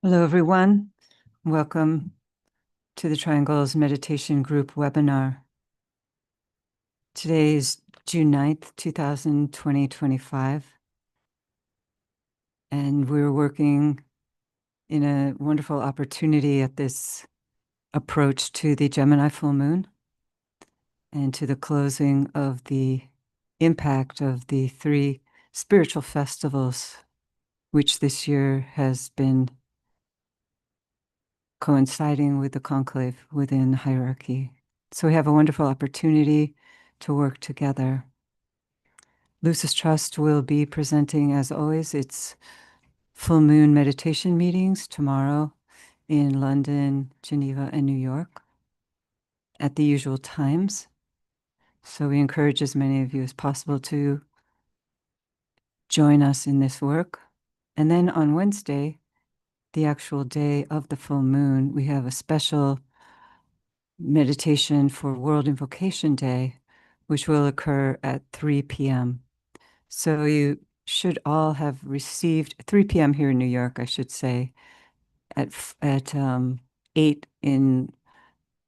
Hello, everyone. Welcome to the Triangles Meditation Group webinar. Today is June 9th, 2025, and we're working in a wonderful opportunity at this approach to the Gemini full moon and to the closing of the impact of the 3 spiritual festivals, which this year has been coinciding with the conclave within hierarchy. So we have a wonderful opportunity to work together. Lucis Trust will be presenting, as always, its full moon meditation meetings tomorrow in London, Geneva, and New York at the usual times. So we encourage as many of you as possible to join us in this work. And then on Wednesday, the actual day of the full moon, we have a special meditation for World Invocation Day, which will occur at 3 p.m. So you should all have received 3 p.m. here in New York, I should say, at 8 in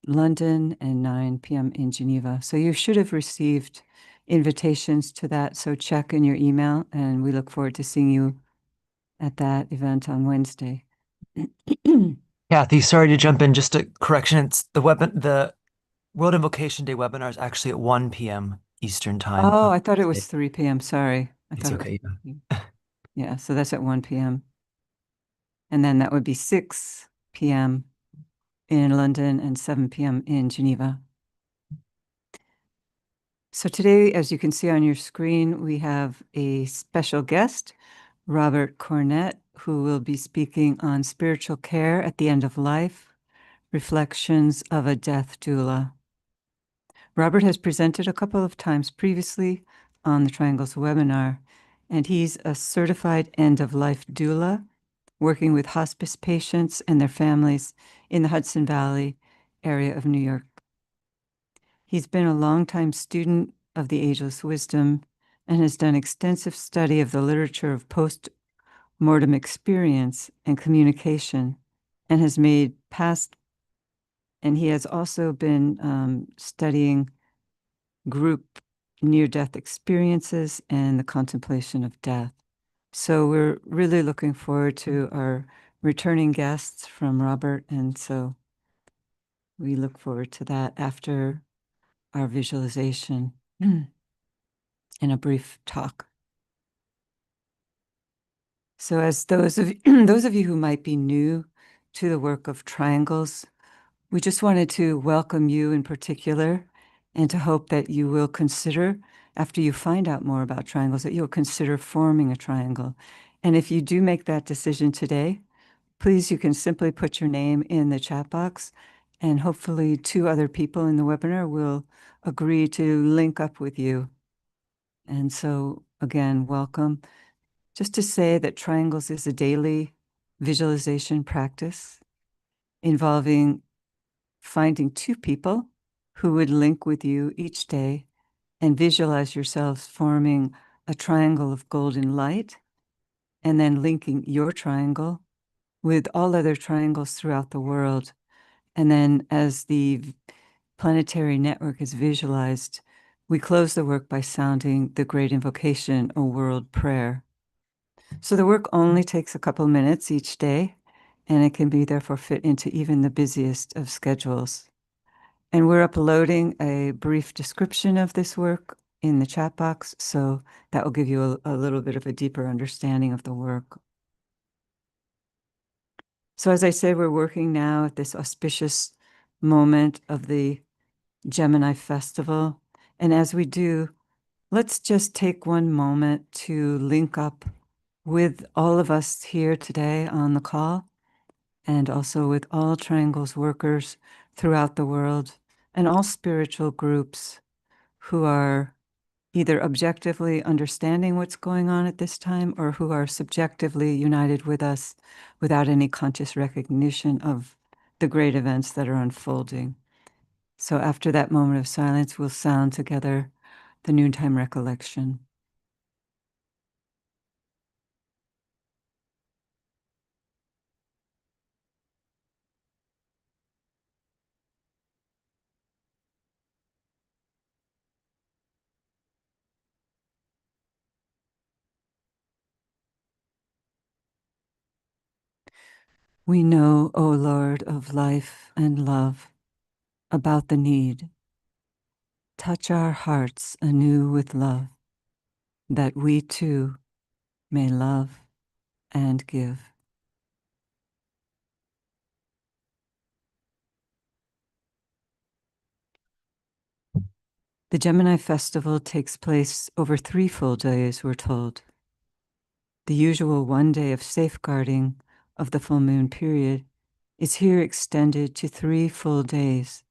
London and 9 p.m. in Geneva. So you should have received invitations to that. So check in your email, and we look forward to seeing you at that event on Wednesday. Kathy, sorry to jump in. Just a correction. It's the World Invocation Day webinar is actually at 1 p.m. Eastern time. Oh, I thought it was 3 p.m. Sorry. I It's thought it was okay. 3 p.m. Yeah, so that's at 1 p.m. And then that would be 6 p.m. in London and 7 p.m. in Geneva. So today, as you can see on your screen, we have a special guest, Robert Cornett, who will be speaking on spiritual care at the end of life, reflections of a death doula. Robert has presented a couple of times previously on the Triangles webinar, and he's a certified end-of-life doula, working with hospice patients and their families in the Hudson Valley area of New York. He's been a longtime student of the ageless wisdom and has done extensive study of the literature of post-mortem experience and communication, and has made past, and he has also been studying group near-death experiences and the contemplation of death. So we're really looking forward to our returning guests from Robert, and so we look forward to that after our visualization and a brief talk. So as those of you who might be new to the work of triangles, we just wanted to welcome you in particular and to hope that you will consider, after you find out more about triangles, that you'll consider forming a triangle. And if you do make that decision today, please, you can simply put your name in the chat box, and hopefully 2 other people in the webinar will agree to link up with you. And so, again, welcome. Just to say that triangles is a daily visualization practice involving finding 2 people who would link with you each day and visualize yourselves forming a triangle of golden light, and then linking your triangle with all other triangles throughout the world. And then as the planetary network is visualized, we close the work by sounding the great invocation, a world prayer. So the work only takes a couple minutes each day, and it can be therefore fit into even the busiest of schedules. And we're uploading a brief description of this work in the chat box, so that will give you a little bit of a deeper understanding of the work. So as I say, we're working now at this auspicious moment of the Gemini festival. And as we do, let's just take one moment to link up with all of us here today on the call, and also with all Triangles workers throughout the world and all spiritual groups who are either objectively understanding what's going on at this time or who are subjectively united with us without any conscious recognition of the great events that are unfolding. So after that moment of silence, we'll sound together the noontime recollection. We know, O Lord of life and love, about the need. Touch our hearts anew with love, that we too may love and give. The Gemini festival takes place over 3 full days, we're told. The usual 1 day of safeguarding of the full moon period is here extended to 3 full days,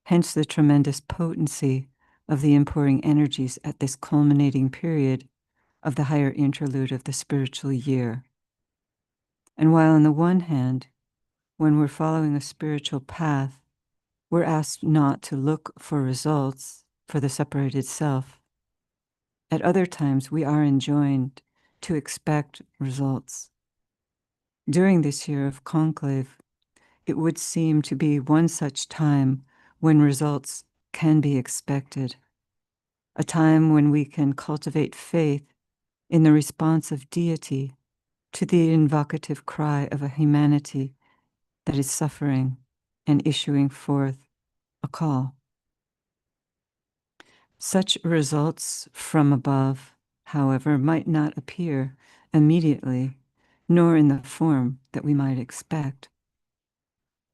hence the tremendous potency of the inpouring energies at this culminating period of the higher interlude of the spiritual year. And while on the one hand, when we're following a spiritual path, we're asked not to look for results for the separated self, at other times we are enjoined to expect results. During this year of conclave, it would seem to be one such time when results can be expected, a time when we can cultivate faith in the response of deity to the invocative cry of a humanity that is suffering and issuing forth a call. Such results from above, however, might not appear immediately, nor in the form that we might expect.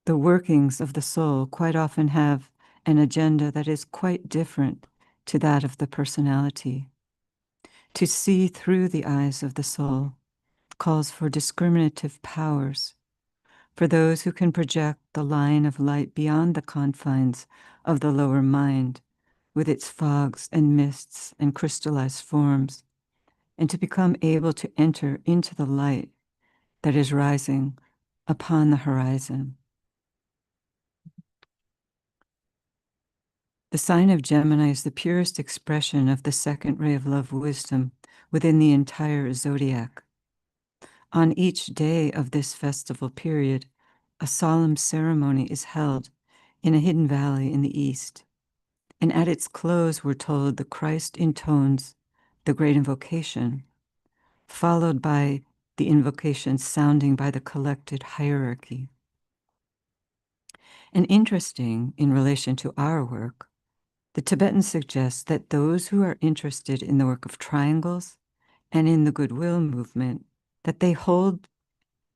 The workings of the soul quite often have an agenda that is quite different to that of the personality. To see through the eyes of the soul calls for discriminative powers, for those who can project the line of light beyond the confines of the lower mind with its fogs and mists and crystallized forms, and to become able to enter into the light that is rising upon the horizon. The sign of Gemini is the purest expression of the second ray of love wisdom within the entire zodiac. On each day of this festival period, a solemn ceremony is held in a hidden valley in the east, and at its close, we're told, the Christ intones the great invocation, followed by the invocation sounding by the collected hierarchy. And interesting in relation to our work, the Tibetans suggest that those who are interested in the work of triangles and in the goodwill movement, that they hold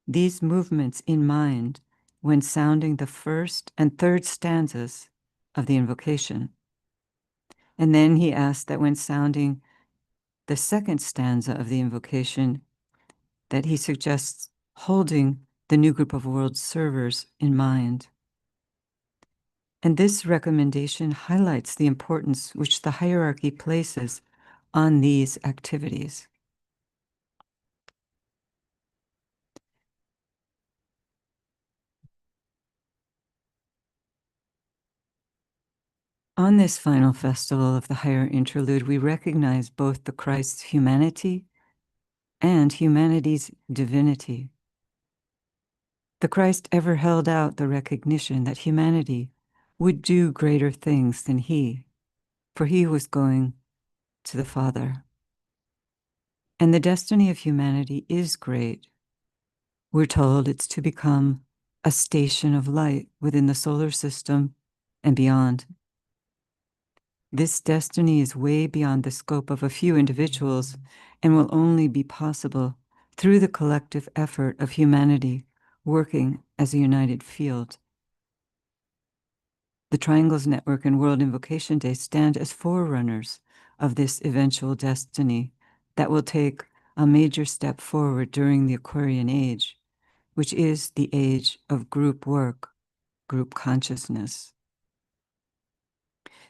these movements in mind when sounding the first and third stanzas of the invocation. And then he asks that when sounding the second stanza of the invocation, that he suggests holding the new group of world servers in mind. And this recommendation highlights the importance which the hierarchy places on these activities. On this final festival of the higher interlude, we recognize both the Christ's humanity and humanity's divinity. The Christ ever held out the recognition that humanity would do greater things than he, for he was going to the Father. And the destiny of humanity is great. We're told it's to become a station of light within the solar system and beyond. This destiny is way beyond the scope of a few individuals and will only be possible through the collective effort of humanity working as a united field. The Triangles Network and World Invocation Day stand as forerunners of this eventual destiny that will take a major step forward during the Aquarian Age, which is the age of group work, group consciousness.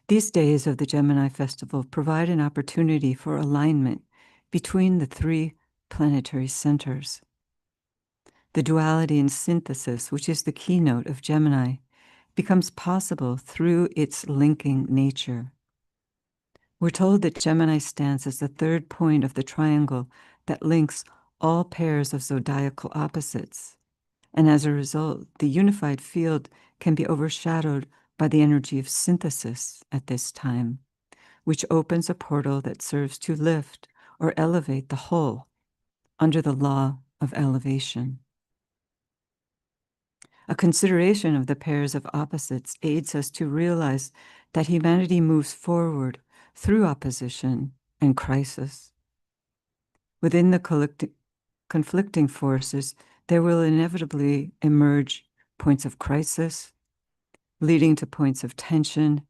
These days of the Gemini festival provide an opportunity for alignment between the 3 planetary centers. The duality and synthesis, which is the keynote of Gemini, becomes possible through its linking nature. We're told that Gemini stands as the 3rd point of the triangle that links all pairs of zodiacal opposites. And as a result, the unified field can be overshadowed by the energy of synthesis at this time, which opens a portal that serves to lift or elevate the whole under the law of elevation. A consideration of the pairs of opposites aids us to realize that humanity moves forward through opposition and crisis. Within the conflicting forces, there will inevitably emerge points of crisis, leading to points of tension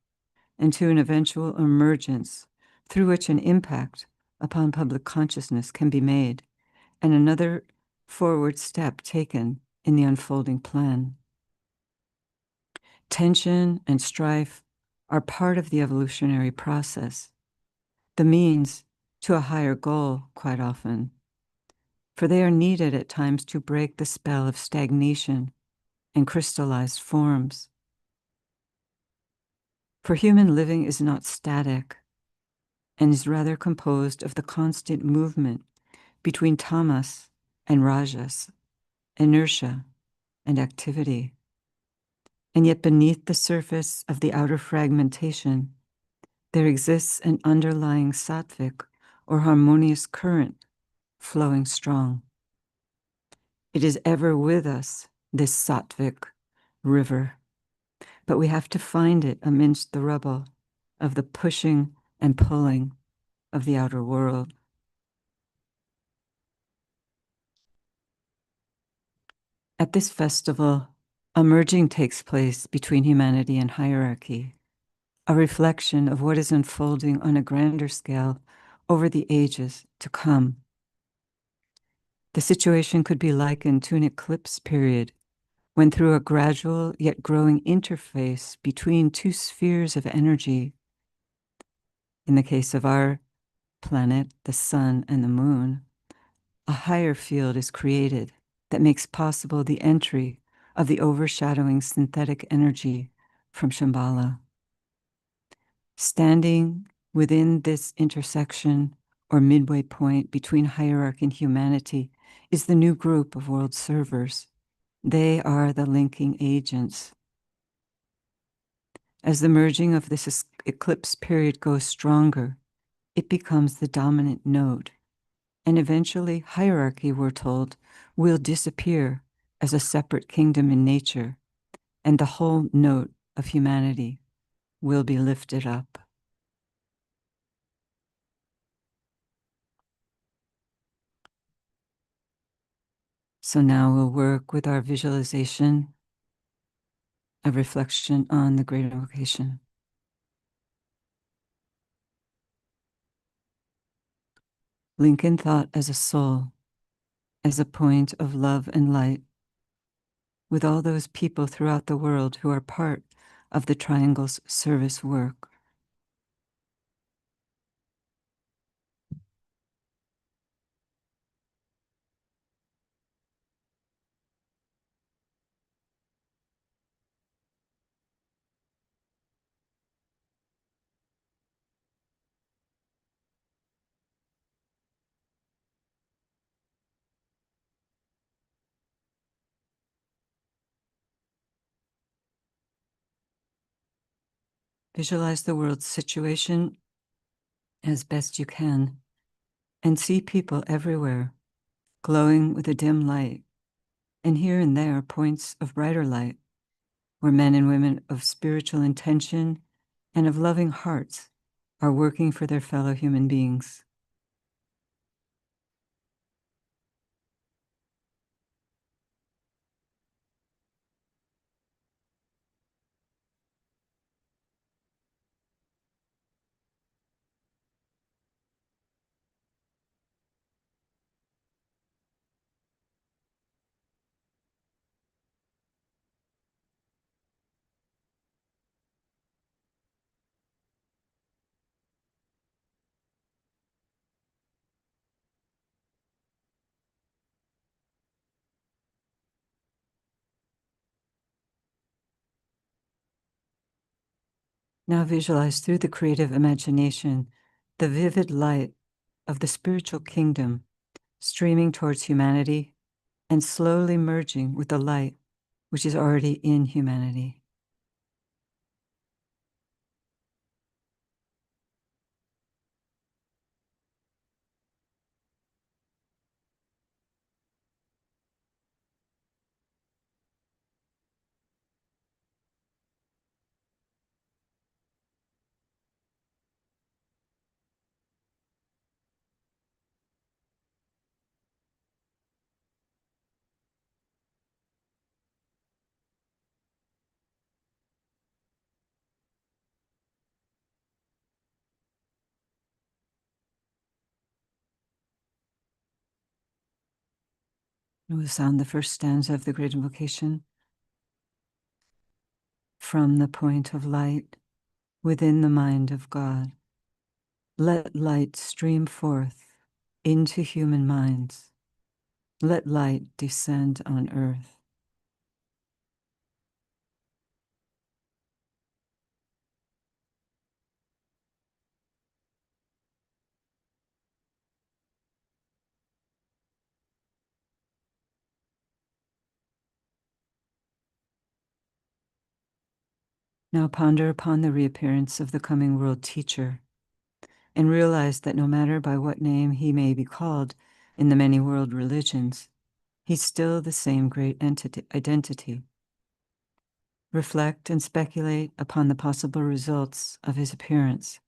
and to an eventual emergence through which an impact upon public consciousness can be made and another forward step taken in the unfolding plan. Tension and strife are part of the evolutionary process, the means to a higher goal quite often, for they are needed at times to break the spell of stagnation and crystallized forms. For human living is not static and is rather composed of the constant movement between tamas and rajas, inertia and activity. And yet beneath the surface of the outer fragmentation, there exists an underlying sattvic or harmonious current flowing strong. It is ever with us, this sattvic river, but we have to find it amidst the rubble of the pushing and pulling of the outer world. At this festival, a merging takes place between humanity and hierarchy, a reflection of what is unfolding on a grander scale over the ages to come. The situation could be likened to an eclipse period when, through a gradual yet growing interface between two spheres of energy, in the case of our planet, the sun and the moon, a higher field is created that makes possible the entry of the overshadowing synthetic energy from Shambhala. Standing within this intersection or midway point between hierarchy and humanity is the new group of world servers. They are the linking agents. As the merging of this eclipse period goes stronger, it becomes the dominant node. And eventually, hierarchy, we're told, will disappear as a separate kingdom in nature, and the whole note of humanity will be lifted up. So now we'll work with our visualization, a reflection on the great invocation. Link in thought as a soul, as a point of love and light, with all those people throughout the world who are part of the Triangle's service work. Visualize the world's situation as best you can and see people everywhere glowing with a dim light, and here and there points of brighter light where men and women of spiritual intention and of loving hearts are working for their fellow human beings. Now visualize through the creative imagination the vivid light of the spiritual kingdom streaming towards humanity and slowly merging with the light which is already in humanity. We'll sound the first stanza of the Great Invocation. From the point of light within the mind of God, let light stream forth into human minds. Let light descend on earth. Now ponder upon the reappearance of the coming world teacher and realize that no matter by what name he may be called in the many world religions, he's still the same great identity. Reflect and speculate upon the possible results of his appearance.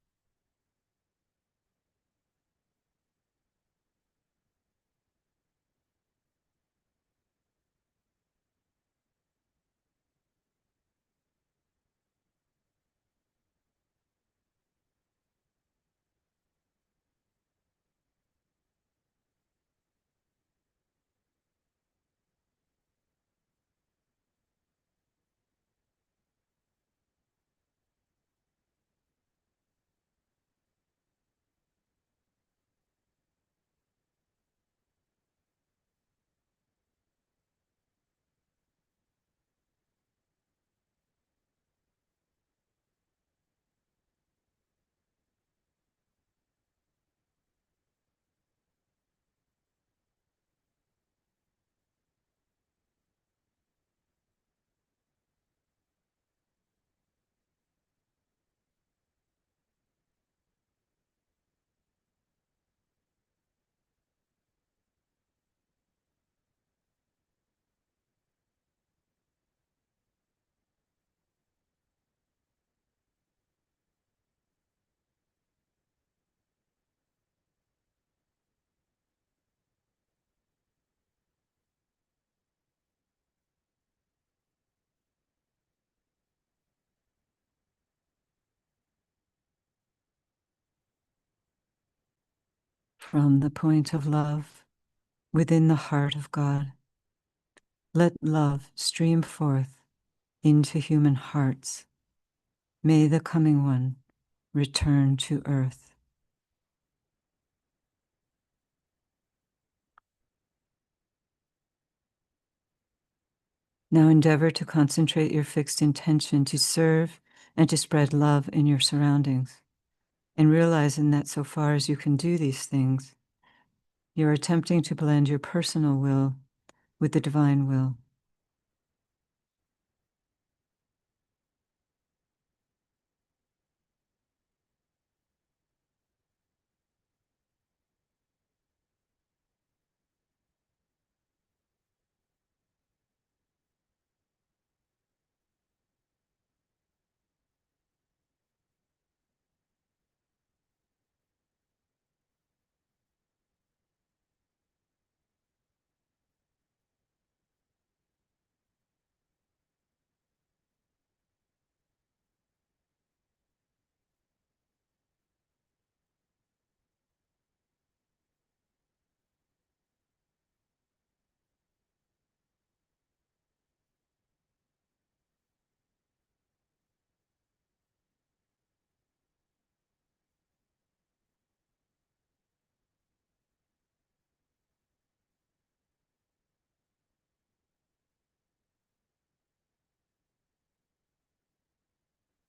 From the point of love within the heart of God, let love stream forth into human hearts. May the coming one return to earth. Now endeavor to concentrate your fixed intention to serve and to spread love in your surroundings, and realizing that so far as you can do these things, you're attempting to blend your personal will with the divine will.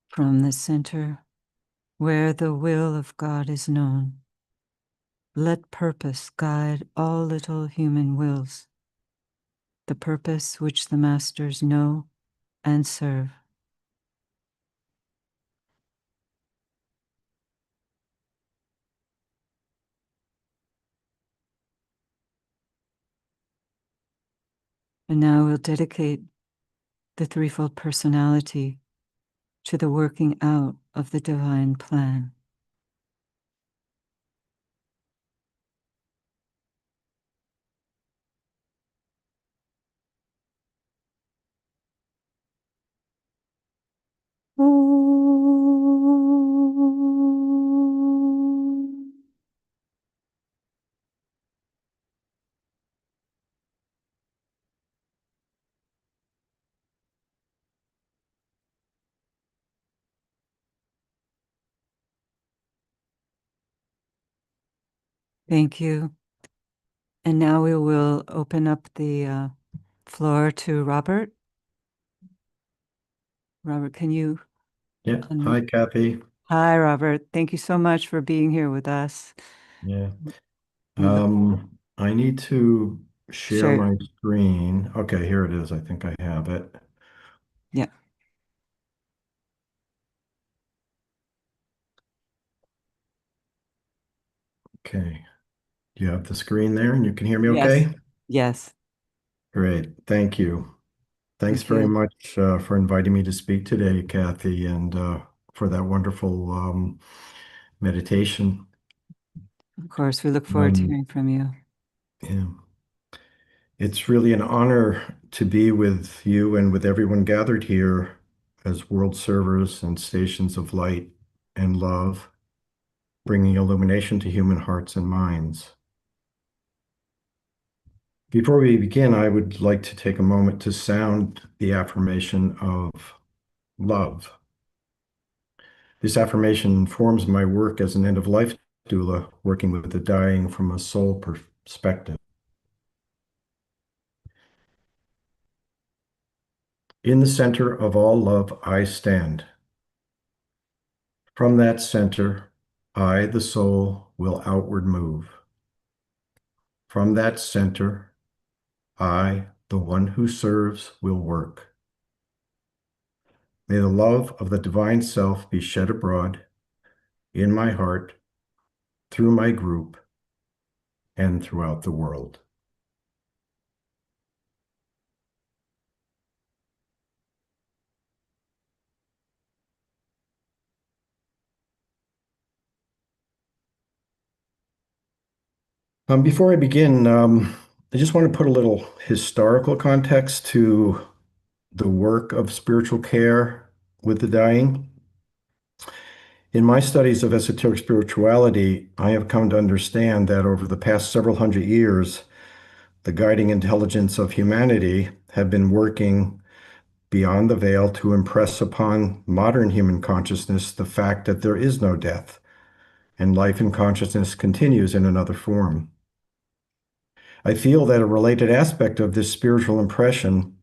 From the center, where the will of God is known, let purpose guide all little human wills, the purpose which the masters know and serve. And now we'll dedicate the threefold personality to the working out of the divine plan. Thank you. And now we will open up the floor to Robert. Robert, can you Yeah. unmute? Hi, Kathy. Hi, Robert. Thank you so much for being here with us. Yeah. We look, I need to share sure. my screen. Okay, here it is. I think I have it. Yeah. Okay. Do you have the screen there and you can hear me Yes. okay? Yes. Great. Thank you. Thanks Thank very you. much for inviting me to speak today, Kathy, and for that wonderful meditation. Of course, we look forward to Um, hearing from you. yeah. It's really an honor to be with you and with everyone gathered here as world servers and stations of light and love, bringing illumination to human hearts and minds. Before we begin, I would like to take a moment to sound the affirmation of love. This affirmation informs my work as an end-of-life doula, working with the dying from a soul perspective. In the center of all love, I stand. From that center, I, the soul, will outward move. From that center, I, the one who serves, will work. May the love of the divine self be shed abroad in my heart, through my group, and throughout the world. Before I begin, I just want to put a little historical context to the work of spiritual care with the dying. In my studies of esoteric spirituality, I have come to understand that over the past several hundred years, the guiding intelligence of humanity have been working beyond the veil to impress upon modern human consciousness the fact that there is no death and life and consciousness continues in another form. I feel that a related aspect of this spiritual impression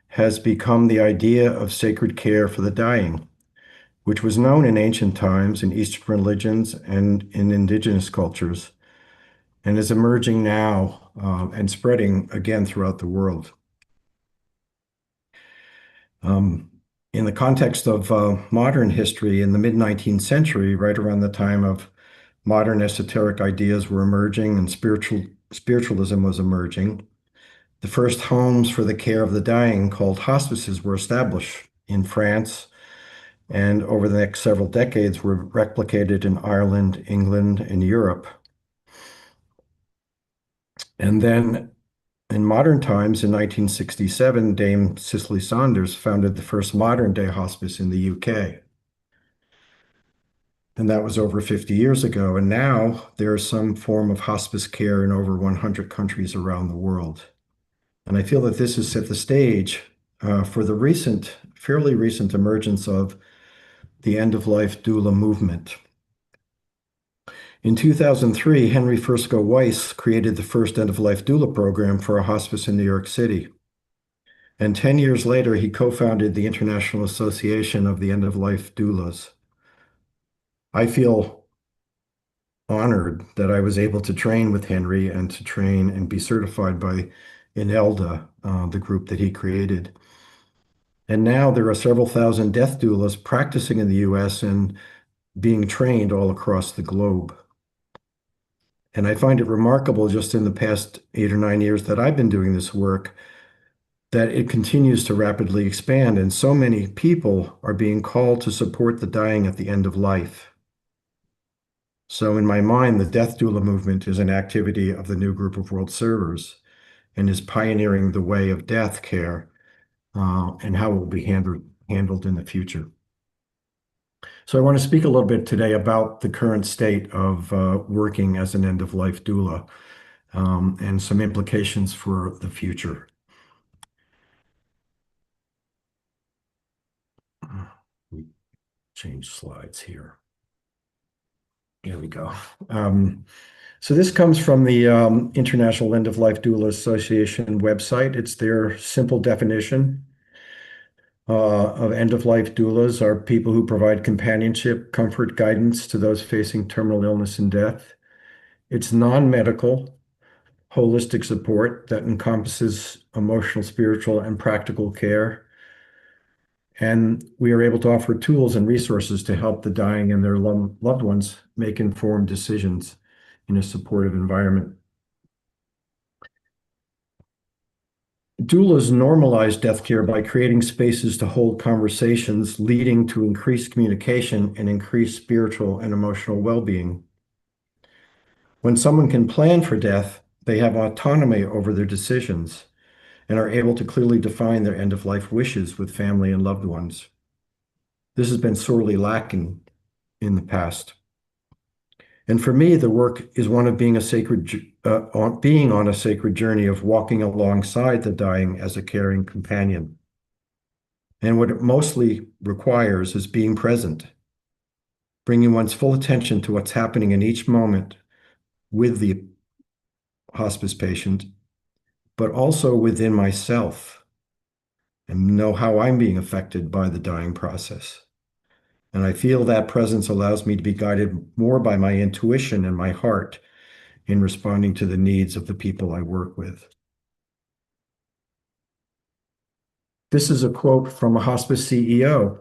has become the idea of sacred care for the dying, which was known in ancient times in Eastern religions and in indigenous cultures, and is emerging now and spreading again throughout the world. Um, in the context of modern history, in the mid-19th century, right around the time of modern esoteric ideas were emerging and spiritualism was emerging, the first homes for the care of the dying, called hospices, were established in France, and over the next several decades were replicated in Ireland, England, and Europe. And then in modern times, in 1967, Dame Cicely Saunders founded the first modern day hospice in the UK. And that was over 50 years ago. And now there is some form of hospice care in over 100 countries around the world. And I feel that this has set the stage for the fairly recent emergence of the end-of-life doula movement. In 2003, Henry Fusco Weiss created the first end-of-life doula program for a hospice in New York City. And 10 years later, he co-founded the International Association of the End-of-Life Doulas. I feel honored that I was able to train with Henry and to train and be certified by INELDA, the group that he created. And now there are several thousand death doulas practicing in the US and being trained all across the globe. And I find it remarkable just in the past 8 or 9 years that I've been doing this work that it continues to rapidly expand, and so many people are being called to support the dying at the end of life. So in my mind, the death doula movement is an activity of the new group of world servers and is pioneering the way of death care and how it will be handled in the future. So I want to speak a little bit today about the current state of working as an end-of-life doula and some implications for the future. We change slides here. Here we go. So this comes from the International End of Life Doula Association website. It's their simple definition of end of life doulas are people who provide companionship, comfort, guidance to those facing terminal illness and death. It's non-medical, holistic support that encompasses emotional, spiritual, and practical care. And we are able to offer tools and resources to help the dying and their loved ones make informed decisions in a supportive environment. Doulas normalize death care by creating spaces to hold conversations, leading to increased communication and increased spiritual and emotional well-being. When someone can plan for death, they have autonomy over their decisions and are able to clearly define their end-of-life wishes with family and loved ones. This has been sorely lacking in the past. And for me, the work is one of being being on a sacred journey of walking alongside the dying as a caring companion. And what it mostly requires is being present, bringing one's full attention to what's happening in each moment with the hospice patient, but also within myself, and know how I'm being affected by the dying process. And I feel that presence allows me to be guided more by my intuition and my heart in responding to the needs of the people I work with. This is a quote from a hospice CEO.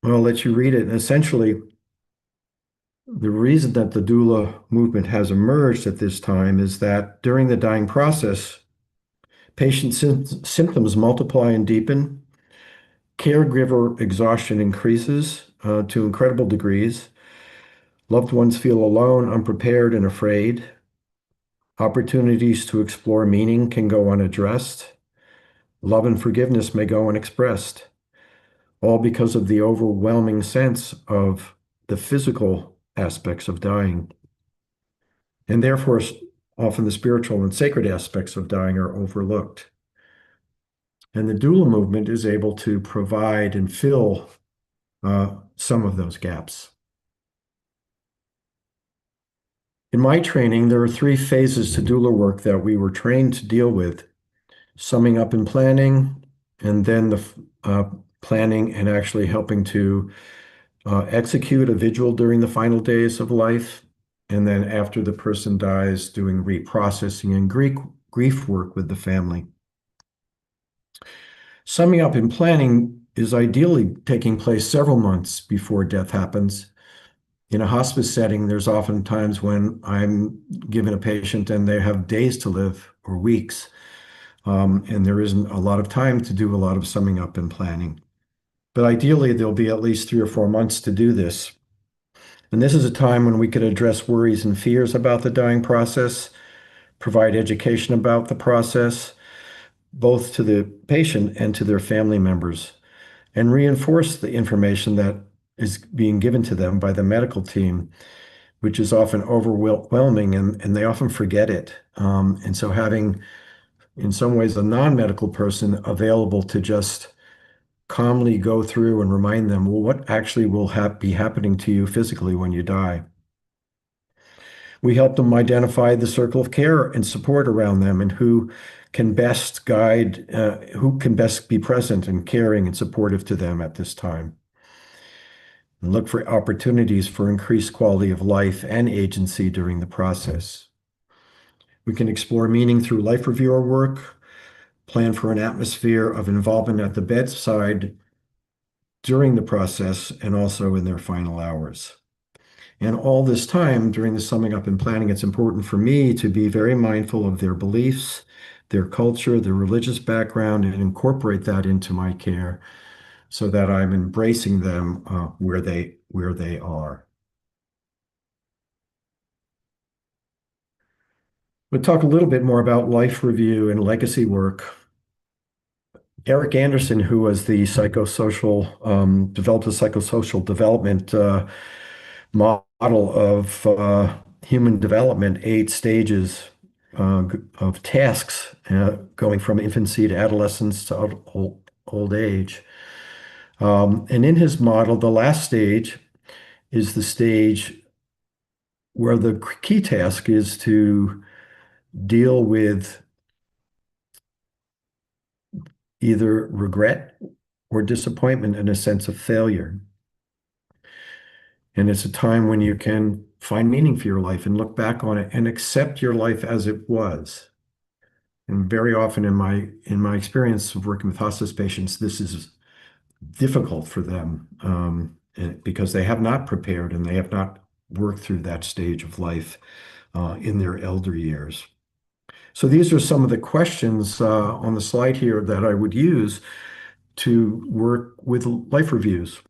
I'll let you read it. And essentially, the reason that the doula movement has emerged at this time is that during the dying process, patient symptoms multiply and deepen. Caregiver exhaustion increases to incredible degrees. Loved ones feel alone, unprepared, and afraid. Opportunities to explore meaning can go unaddressed. Love and forgiveness may go unexpressed, all because of the overwhelming sense of the physical aspects of dying. And therefore, often the spiritual and sacred aspects of dying are overlooked. And the doula movement is able to provide and fill some of those gaps. In my training, there are 3 phases to doula work that we were trained to deal with: summing up and planning, and then the planning and actually helping to execute a vigil during the final days of life. And then after the person dies, doing reprocessing and grief work with the family. Summing up and planning is ideally taking place several months before death happens. In a hospice setting, there's often times when I'm given a patient and they have days to live or weeks, and there isn't a lot of time to do a lot of summing up and planning. But ideally, there'll be at least 3 or 4 months to do this. And this is a time when we could address worries and fears about the dying process, provide education about the process, both to the patient and to their family members, and reinforce the information that is being given to them by the medical team, which is often overwhelming and they often forget it. And so having, in some ways, a non-medical person available to just calmly go through and remind them, well, what actually will be happening to you physically when you die? We help them identify the circle of care and support around them and who can best guide, who can best be present and caring and supportive to them at this time. And look for opportunities for increased quality of life and agency during the process. We can explore meaning through life reviewer work, plan for an atmosphere of involvement at the bedside during the process and also in their final hours. And all this time during the summing up and planning, it's important for me to be very mindful of their beliefs, their culture, their religious background, and incorporate that into my care so that I'm embracing them where they are. We'll talk a little bit more about life review and legacy work. Eric Anderson, who was the psychosocial, developed a psychosocial development model of human development, 8 stages of tasks going from infancy to adolescence to old age. And in his model, the last stage is the stage where the key task is to deal with either regret or disappointment and a sense of failure. And it's a time when you can find meaning for your life and look back on it and accept your life as it was. And very often in my experience of working with hospice patients, this is difficult for them because they have not prepared and they have not worked through that stage of life in their elder years. So these are some of the questions on the slide here that I would use to work with life reviews.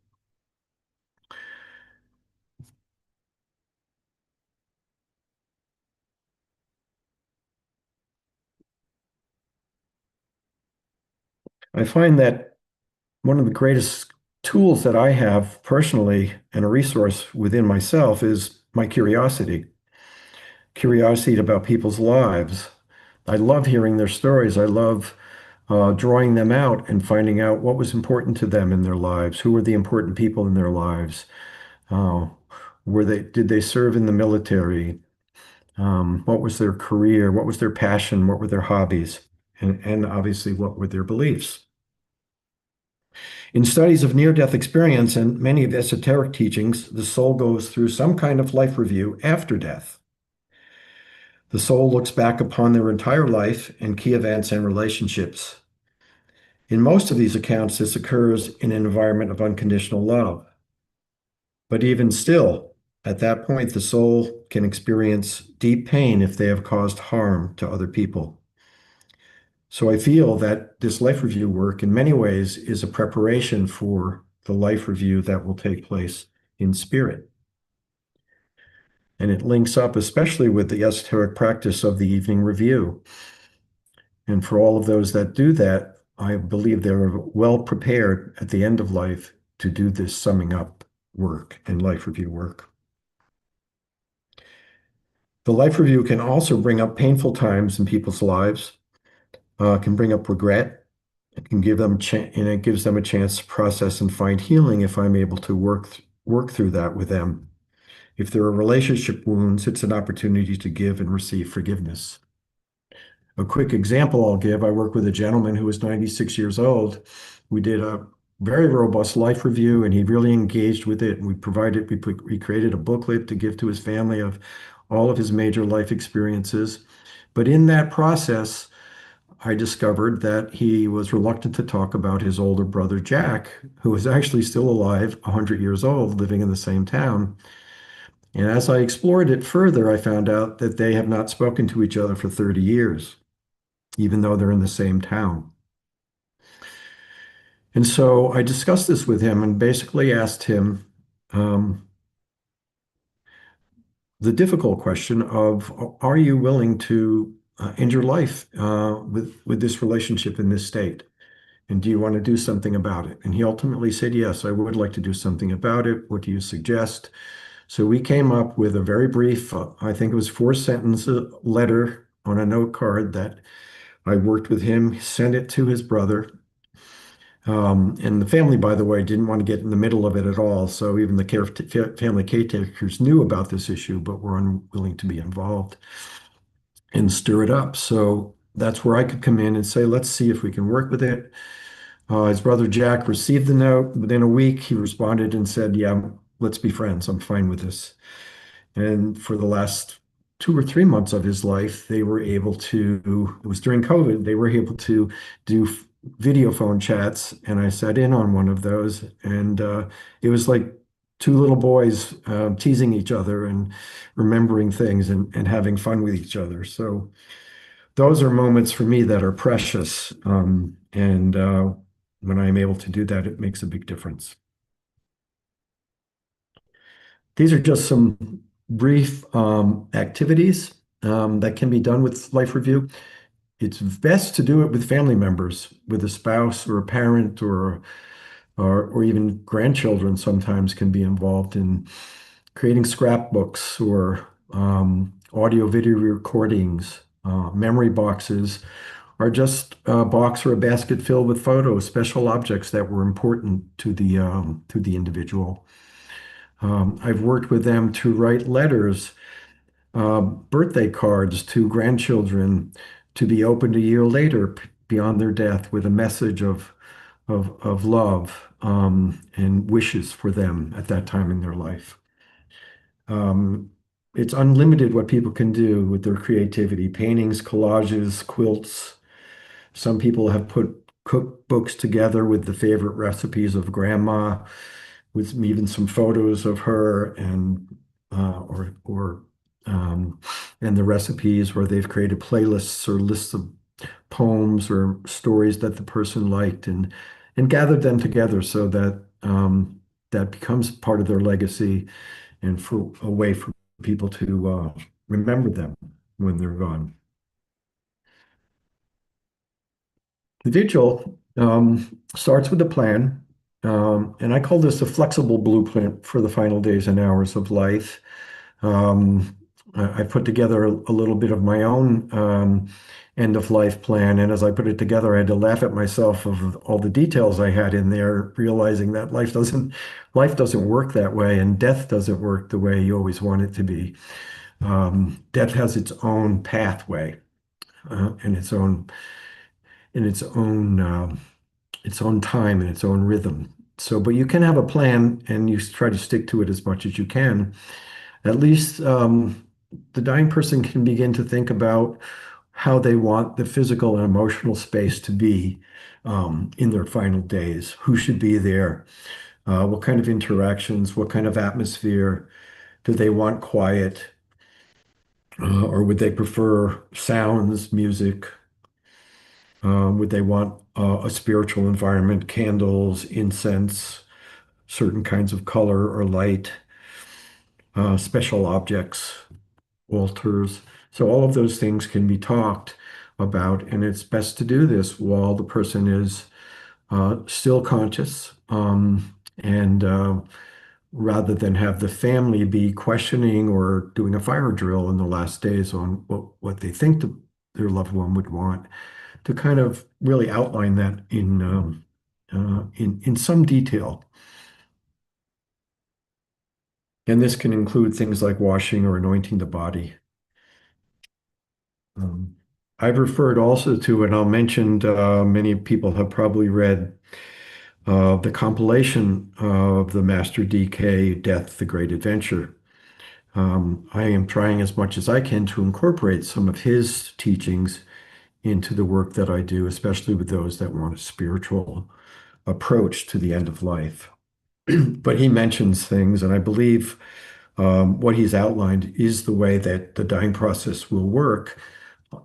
I find that one of the greatest tools that I have personally and a resource within myself is my curiosity about people's lives. I love hearing their stories. I love drawing them out and finding out what was important to them in their lives. Who were the important people in their lives? Uh, did they serve in the military? What was their career? What was their passion? What were their hobbies? And obviously, what were their beliefs? In studies of near-death experience and many of the esoteric teachings, the soul goes through some kind of life review after death. The soul looks back upon their entire life and key events and relationships. In most of these accounts, this occurs in an environment of unconditional love. But even still, at that point, the soul can experience deep pain if they have caused harm to other people. So I feel that this life review work, in many ways, is a preparation for the life review that will take place in spirit. And it links up especially with the esoteric practice of the evening review. And for all of those that do that, I believe they're well prepared at the end of life to do this summing up work and life review work. The life review can also bring up painful times in people's lives, can bring up regret. It can give them and it gives them a chance to process and find healing if I'm able to work through that with them. If there are relationship wounds, it's an opportunity to give and receive forgiveness. A quick example I'll give, I work with a gentleman who was 96 years old. We did a very robust life review and he really engaged with it. And we created a booklet to give to his family of all of his major life experiences. But in that process, I discovered that he was reluctant to talk about his older brother, Jack, who was actually still alive, 100 years old, living in the same town. And as I explored it further, I found out that they have not spoken to each other for 30 years, even though they're in the same town. And so I discussed this with him and basically asked him the difficult question of, are you willing to end your life with this relationship in this state? And do you want to do something about it? And he ultimately said, yes, I would like to do something about it. What do you suggest? So we came up with a very brief, I think it was 4 sentence letter on a note card that I worked with him, sent it to his brother. And the family, by the way, didn't want to get in the middle of it at all. So even the family caretakers knew about this issue, but were unwilling to be involved and stir it up. So that's where I could come in and say, let's see if we can work with it. His brother Jack received the note. Within a week, he responded and said, yeah, let's be friends. I'm fine with this. And for the last 2 or 3 months of his life, they were able to, it was during COVID, they were able to do video phone chats. And I sat in on one of those. And it was like two little boys teasing each other and remembering things and having fun with each other. So those are moments for me that are precious. And when I'm able to do that, it makes a big difference. These are just some brief activities that can be done with life review. It's best to do it with family members, with a spouse or a parent or even grandchildren sometimes can be involved in creating scrapbooks or audio video recordings, memory boxes, or just a box or a basket filled with photos, special objects that were important to the individual. I've worked with them to write letters birthday cards to grandchildren to be opened a year later beyond their death with a message of love and wishes for them at that time in their life. Um, it's unlimited what people can do with their creativity, paintings, collages, quilts. Some people have put cookbooks together with the favorite recipes of grandma, with even some photos of her and or and the recipes, where they've created playlists or lists of poems or stories that the person liked and gathered them together so that that becomes part of their legacy and for a way for people to remember them when they're gone. The vigil starts with a plan, and I call this a flexible blueprint for the final days and hours of life. Um, I put together a little bit of my own end of life plan, and as I put it together, I had to laugh at myself of all the details I had in there, realizing that life doesn't work that way, and death doesn't work the way you always want it to be. Death has its own pathway and its own time and its own rhythm. So, but you can have a plan and you try to stick to it as much as you can. At least the dying person can begin to think about how they want the physical and emotional space to be in their final days. Who should be there? What kind of interactions? What kind of atmosphere? Do they want quiet? Or would they prefer sounds, music? Would they want a spiritual environment, candles, incense, certain kinds of color or light, special objects, altars? So all of those things can be talked about, and it's best to do this while the person is still conscious, and rather than have the family be questioning or doing a fire drill in the last days on what they think their loved one would want, to kind of really outline that in some detail. And this can include things like washing or anointing the body. Um, I've referred also to, and I'll mention, many people have probably read the compilation of the Master DK, Death, the Great Adventure. I am trying as much as I can to incorporate some of his teachings into the work that I do, especially with those that want a spiritual approach to the end of life. But he mentions things, and I believe what he's outlined is the way that the dying process will work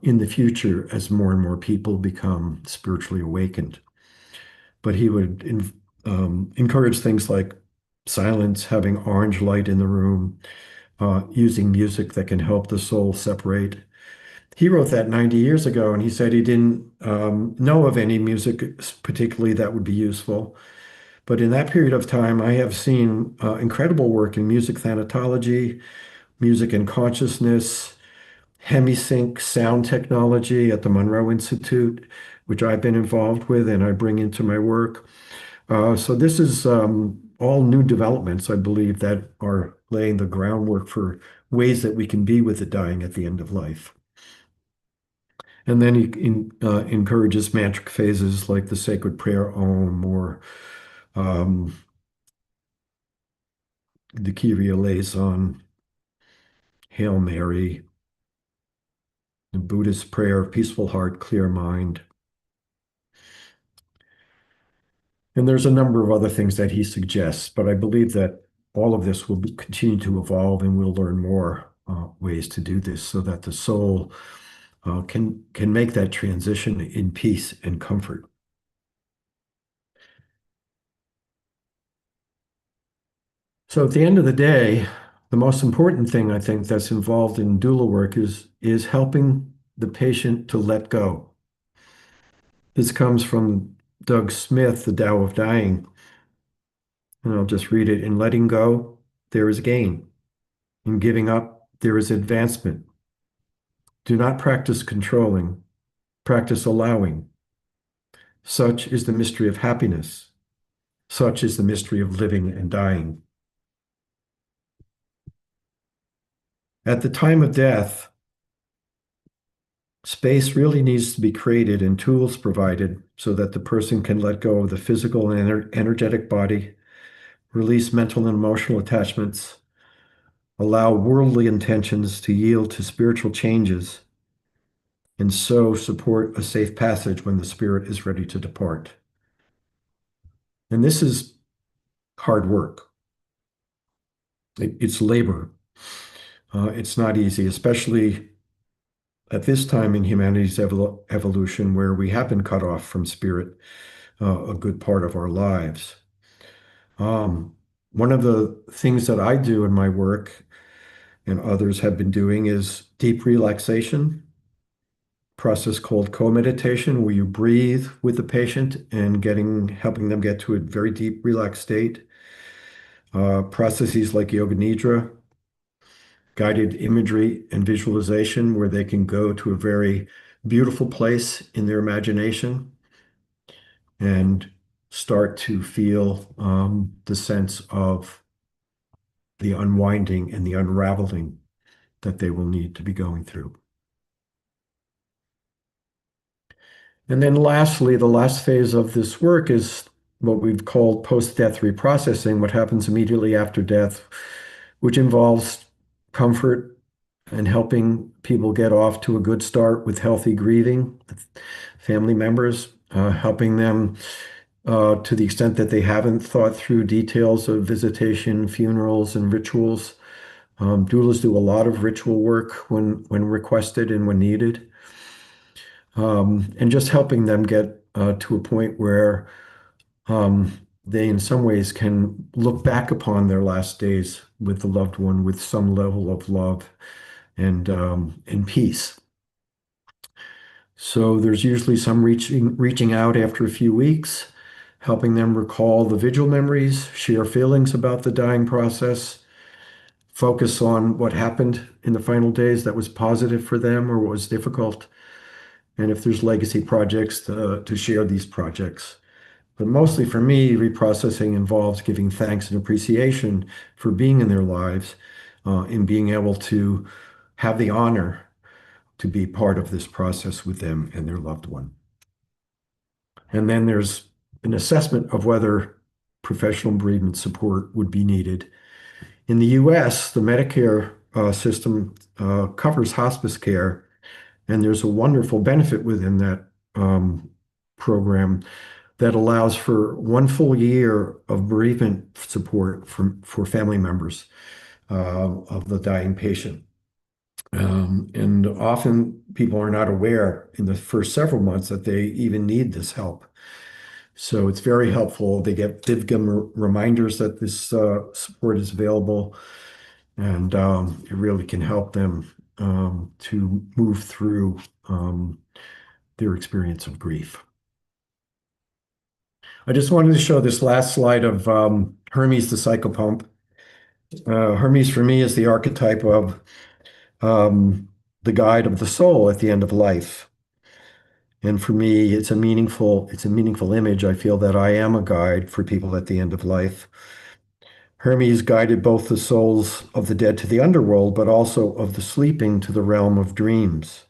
in the future as more and more people become spiritually awakened. But he would encourage things like silence, having orange light in the room, using music that can help the soul separate. He wrote that 90 years ago, and he said he didn't know of any music particularly that would be useful. But in that period of time, I have seen incredible work in music thanatology, music and consciousness, hemisync sound technology at the Monroe Institute, which I've been involved with and I bring into my work. So this is all new developments, I believe, that are laying the groundwork for ways that we can be with the dying at the end of life. And then he encourages mantric phases like the sacred prayer Om or um, the Kyrie eleison, Hail Mary, the Buddhist prayer, peaceful heart, clear mind. And there's a number of other things that he suggests, but I believe that all of this will continue to evolve and we'll learn more ways to do this so that the soul can make that transition in peace and comfort. So at the end of the day, the most important thing I think that's involved in doula work is helping the patient to let go. This comes from Doug Smith, The Tao of Dying, and I'll just read it. In letting go, there is gain. In giving up, there is advancement. Do not practice controlling, practice allowing. Such is the mystery of happiness. Such is the mystery of living and dying. At the time of death, space really needs to be created and tools provided so that the person can let go of the physical and energetic body, release mental and emotional attachments, allow worldly intentions to yield to spiritual changes, and so support a safe passage when the spirit is ready to depart. And this is hard work. It's labor. It's not easy, especially at this time in humanity's evolution where we have been cut off from spirit a good part of our lives. One of the things that I do in my work and others have been doing is deep relaxation, process called co-meditation, where you breathe with the patient and helping them get to a very deep relaxed state. Processes like yoga nidra, guided imagery and visualization, where they can go to a very beautiful place in their imagination and start to feel the sense of the unwinding and the unraveling that they will need to be going through. And then lastly, the last phase of this work is what we've called post-death reprocessing, what happens immediately after death, which involves comfort and helping people get off to a good start with healthy grieving, with family members, helping them to the extent that they haven't thought through details of visitation, funerals, and rituals. Doulas do a lot of ritual work when requested and when needed. And just helping them get to a point where they, in some ways, can look back upon their last days with the loved one with some level of love and peace. So there's usually some reaching out after a few weeks, helping them recall the vigil memories, share feelings about the dying process, focus on what happened in the final days that was positive for them or what was difficult, and if there's legacy projects to share these projects. But mostly for me, reprocessing involves giving thanks and appreciation for being in their lives and being able to have the honor to be part of this process with them and their loved one. And then there's an assessment of whether professional bereavement support would be needed. In the US, the Medicare system covers hospice care, and there's a wonderful benefit within that program that allows for 1 full year of bereavement support for family members of the dying patient. And often people are not aware in the first several months that they even need this help. So it's very helpful. They give them reminders that this support is available, and it really can help them to move through their experience of grief. I just wanted to show this last slide of Hermes the psychopomp. Hermes for me is the archetype of the guide of the soul at the end of life. And for me, it's a meaningful image. I feel that I am a guide for people at the end of life. Hermes guided both the souls of the dead to the underworld, but also of the sleeping to the realm of dreams.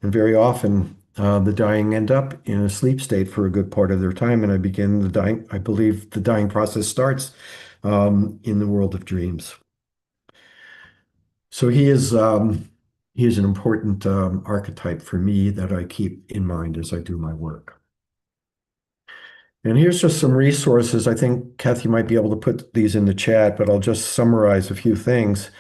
And very often, the dying end up in a sleep state for a good part of their time. And I believe the dying process starts in the world of dreams. So he is an important archetype for me that I keep in mind as I do my work. And here's just some resources. I think Kathy might be able to put these in the chat, but I'll just summarize a few things.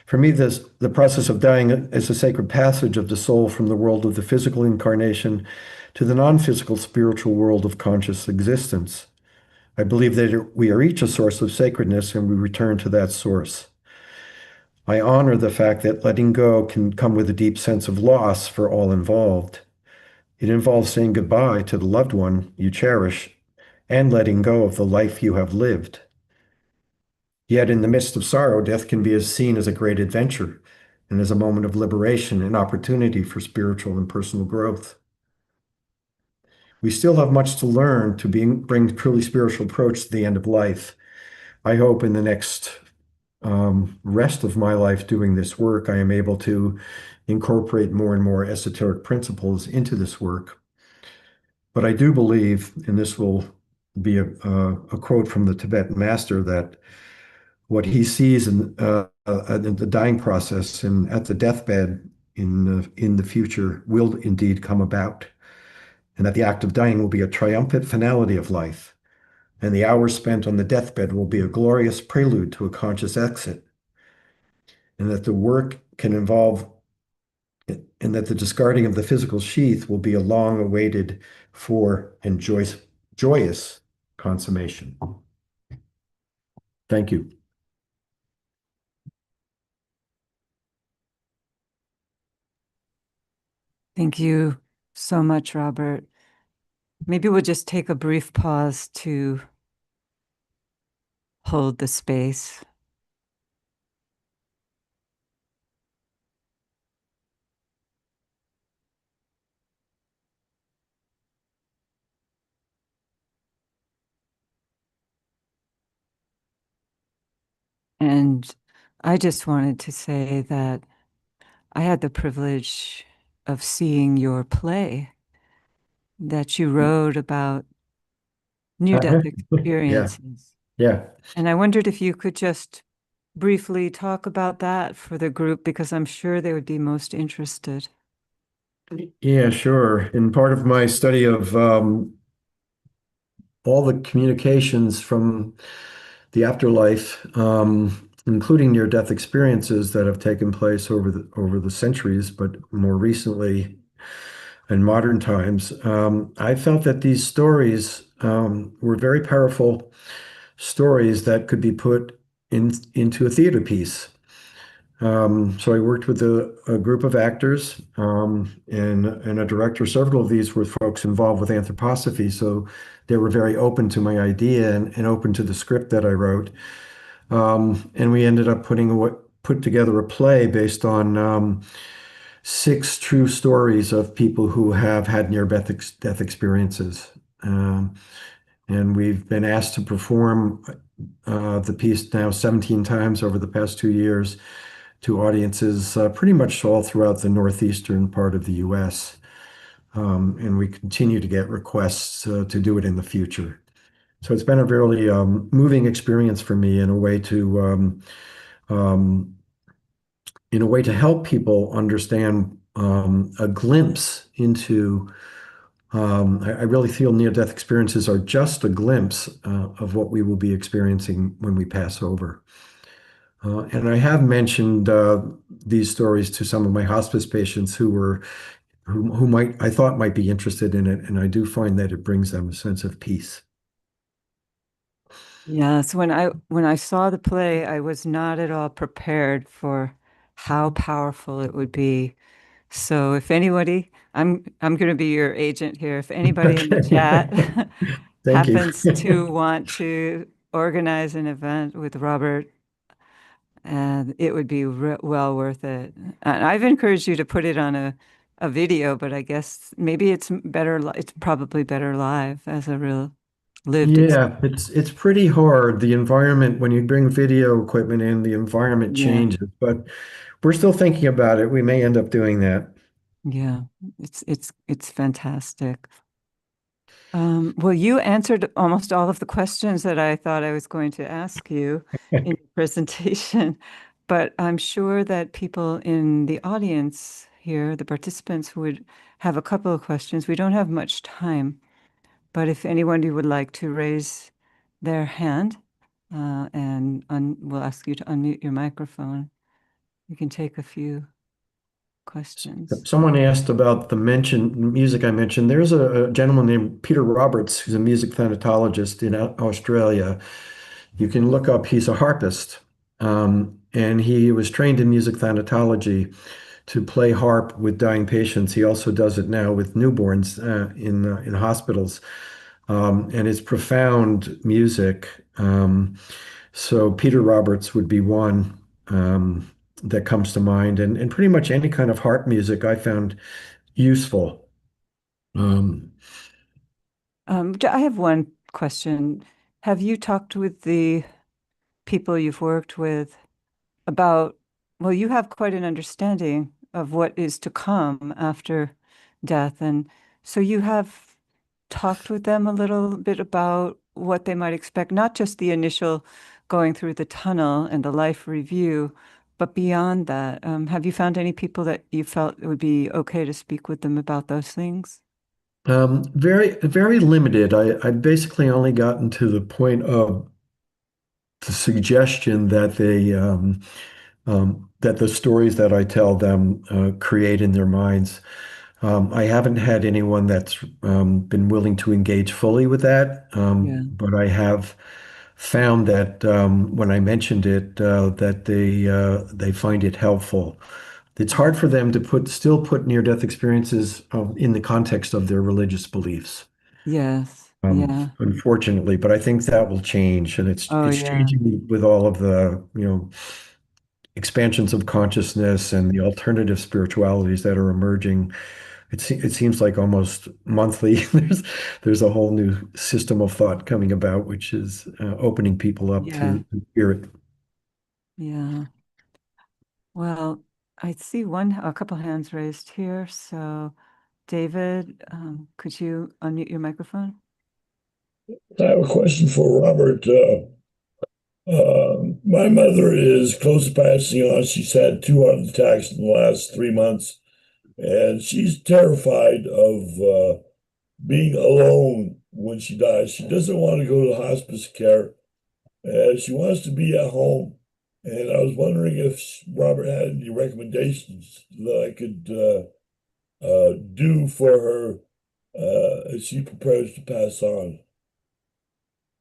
For me, the process of dying is a sacred passage of the soul from the world of the physical incarnation to the non-physical spiritual world of conscious existence. I believe that we are each a source of sacredness and we return to that source. I honor the fact that letting go can come with a deep sense of loss for all involved. It involves saying goodbye to the loved one you cherish and letting go of the life you have lived. Yet in the midst of sorrow, death can be seen as a great adventure and as a moment of liberation and opportunity for spiritual and personal growth. We still have much to learn to bring truly spiritual approach to the end of life. I hope in the next rest of my life doing this work, I am able to incorporate more and more esoteric principles into this work. But I do believe, and this will be a quote from the Tibetan master, that what he sees in the dying process and at the deathbed in the future will indeed come about, and that the act of dying will be a triumphant finality of life, and the hours spent on the deathbed will be a glorious prelude to a conscious exit, and that the work can involve, and that the discarding of the physical sheath will be a long awaited for and joyous consummation. Thank you. Thank you so much, Robert. Maybe we'll just take a brief pause to hold the space. And I just wanted to say that I had the privilege of seeing your play that you wrote about near-death Yeah, experiences. yeah. And I wondered if you could just briefly talk about that for the group, because I'm sure they would be most interested. Yeah, sure. In part of my study of all the communications from the afterlife, including near-death experiences that have taken place over the centuries, but more recently in modern times, I felt that these stories were very powerful stories that could be put into a theater piece. So I worked with a group of actors and a director. Several of these were folks involved with anthroposophy, so they were very open to my idea and open to the script that I wrote. And we ended up put together a play based on six true stories of people who have had near death experiences. Um, and we've been asked to perform the piece now 17 times over the past 2 years to audiences pretty much all throughout the northeastern part of the US. And we continue to get requests to do it in the future. So it's been a really moving experience for me um, in a way to help people understand a glimpse into. I really feel near-death experiences are just a glimpse of what we will be experiencing when we pass over. And I have mentioned these stories to some of my hospice patients who might I thought might be interested in it, and I do find that it brings them a sense of peace. Yes, when I saw the play, I was not at all prepared for how powerful it would be. So if anybody, I'm going to be your agent here. If anybody in the chat Okay. Thank you. happens to want to organize an event with Robert, and it would be well worth it. And I've encouraged you to put it on a video, but I guess maybe it's better. It's probably better live as a real lived experience. Yeah, it's pretty hard. The environment, when you bring video equipment in, the environment Yeah, changes, but we're still thinking about it. We may end up doing that. yeah, it's fantastic. Well, you answered almost all of the questions that I thought I was going to ask you in your presentation, but I'm sure that people in the audience here, the participants, would have a couple of questions. We don't have much time, but if anyone would like to raise their hand, and we'll ask you to unmute your microphone, you can take a few questions. Someone asked about the music I mentioned. There's a gentleman named Peter Roberts who's a music thanatologist in Australia. You can look up, he's a harpist, and he was trained in music thanatology to play harp with dying patients. He also does it now with newborns in hospitals, and it's profound music. So Peter Roberts would be one that comes to mind, and pretty much any kind of harp music I found useful. Um, I have one question. Have you talked with the people you've worked with about, well, you have quite an understanding of what is to come after death. And so you have talked with them a little bit about what they might expect, not just the initial going through the tunnel and the life review, but beyond that. Have you found any people that you felt it would be okay to speak with them about those things? Very limited. I basically only gotten to the point of the suggestion that that the stories that I tell them create in their minds. I haven't had anyone that's been willing to engage fully with that, Yeah. but I have found that when I mentioned it, that they find it helpful. It's hard for them to still put near-death experiences in the context of their religious beliefs, Yes. Yeah. unfortunately. But I think that will change, and Oh, it's yeah. changing with all of the expansions of consciousness and the alternative spiritualities that are emerging. It seems like almost monthly there's a whole new system of thought coming about, which is opening people up Yeah. to spirit. Yeah. Well, I see a couple hands raised here. So, David, could you unmute your microphone? I have a question for Robert. My mother is close to passing on. She's had two heart attacks in the last 3 months, and she's terrified of being alone when she dies. She doesn't want to go to hospice care, and she wants to be at home. And I was wondering if Robert had any recommendations that I could do for her as she prepares to pass on.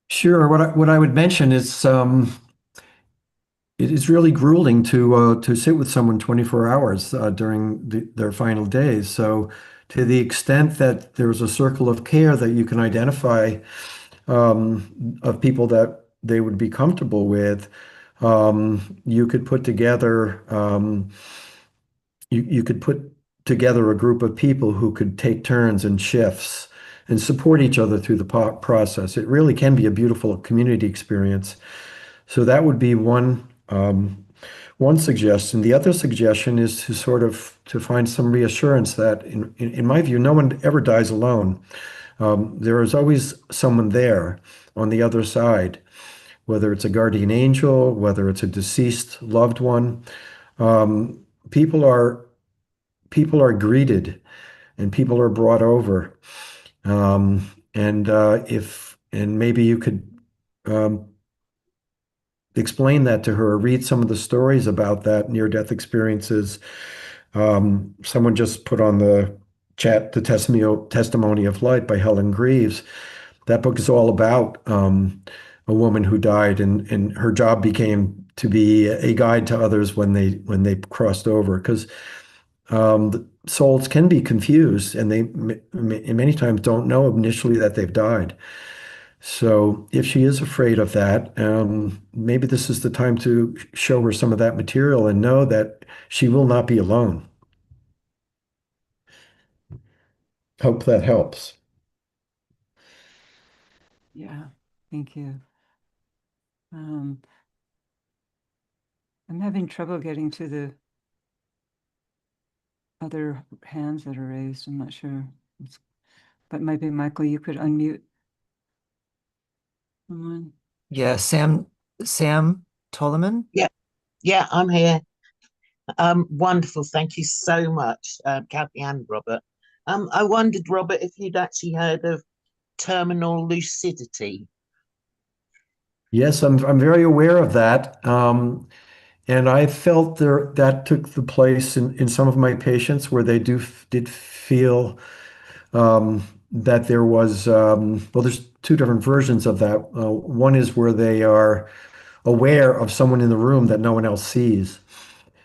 Sure. What I would mention is it is really grueling to sit with someone 24 hours during their final days. So, to the extent that there's a circle of care that you can identify of people that they would be comfortable with, you could put together you could put together a group of people who could take turns and shifts and support each other through the process. It really can be a beautiful community experience. So that would be one suggestion. The other suggestion is to sort of to find some reassurance that, in my view, no one ever dies alone. There is always someone there on the other side, whether it's a guardian angel, whether it's a deceased loved one. Um, people are people are greeted and people are brought over. And if and maybe you could um, explain that to her, read some of the stories about that near-death experiences. Someone just put on the chat the testimony of Light by Helen Greaves. That book is all about a woman who died, and her job became to be a guide to others when they crossed over, because the souls can be confused, and they many times don't know initially that they've died. So if she is afraid of that, maybe this is the time to show her some of that material and know that she will not be alone. Hope that helps. Yeah. Thank you. Um, I'm having trouble getting to the other hands that are raised. I'm not sure. But maybe, Michael, you could unmute someone. Yeah, Sam Tolleman. Yeah, yeah, I'm here. Wonderful. Thank you so much, Kathy and Robert. I wondered, Robert, if you'd actually heard of terminal lucidity. Yes, I'm very aware of that. And I felt that took the place in some of my patients where they did feel that there was well, there's two different versions of that. One is where they are aware of someone in the room that no one else sees.